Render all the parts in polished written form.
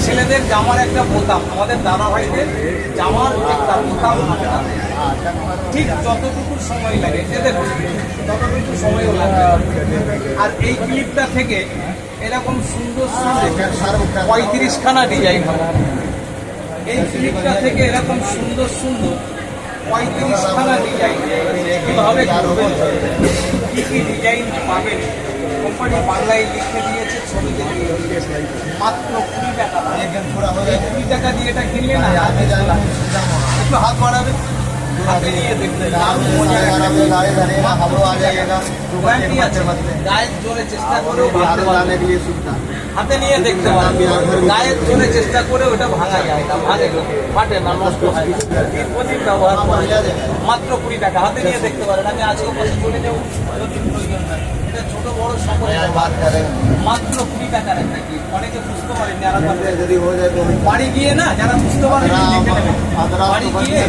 ছেলেদের জামার একটা বোতাম, আমাদের দাদা ভাইদের জামার একটা বোতাম ঠিক যতটুকু সময় লাগে এদের ততটুকু সময়ও লাগে। আর এই ক্লিপটা থেকে এরকম সুন্দর সুন্দর 35খানা ডিজাইন হবে। এই ক্লিপটা থেকে এরকম সুন্দর সুন্দর 35খানা ডিজাইন কীভাবে করবেন, কী কী ডিজাইন পাবেন কোম্পানি বাংলায় লিখে দিয়েছে, ছবিতে মাত্র 20 টাকা। 20 টাকা দিয়ে এটা কিনলে না একটু হাত বাড়াবে, হাতে নিয়ে দেখবে গায়ের জোরে চেষ্টা করেও হাতে নিয়ে দেখতে পারেন, গায়ের জোরে চেষ্টা করে ওটা ভাঙা যায় না, ভাঙে ফাটে না, নষ্ট হয় না। প্রদীপ ব্যবহার করা যায় মাত্র 20 টাকা, হাতে নিয়ে দেখতে পারেন। আমি আজকে বসে চলে যাবো, যদি প্রয়োজন হয় এটা ছোট বড় সকলে মাত্র 20 টাকার একটা কি অনেকে বুঝতে পারেন বাড়ি গিয়ে না, যারা বুঝতে পারেন বাড়ি গিয়ে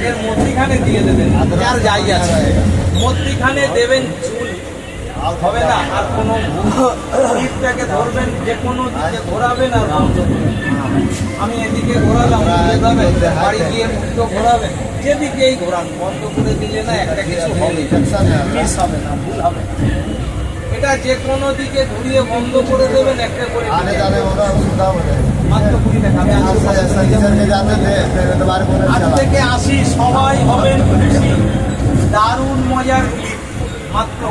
এর মধ্যিখানে দিয়ে দেবেন, যার যাই আছে মধ্যিখানে দেবেন, চুল হবে না। আর কোনো দিকটাকে ধরবেন, যে কোনো দিকে ঘোরাবেন আর বন্ধ করবেন। আমি এদিকে ঘোরালাম, বাড়ি গিয়ে মুখটা ঘোরাবেন, যেদিকেই ঘোরান বন্ধ করে দিলে না একটা কিছু হবে, মিস হবে না, ভুল হবে না। এটা যে কোনো দিকে ঘুরিয়ে বন্ধ করে দেবেন, একটা করে মাত্র 20 টাকা। আমি 8 থেকে 80 সবাই হবেন খুশি। দারুণ মজার ক্লিপ মাত্র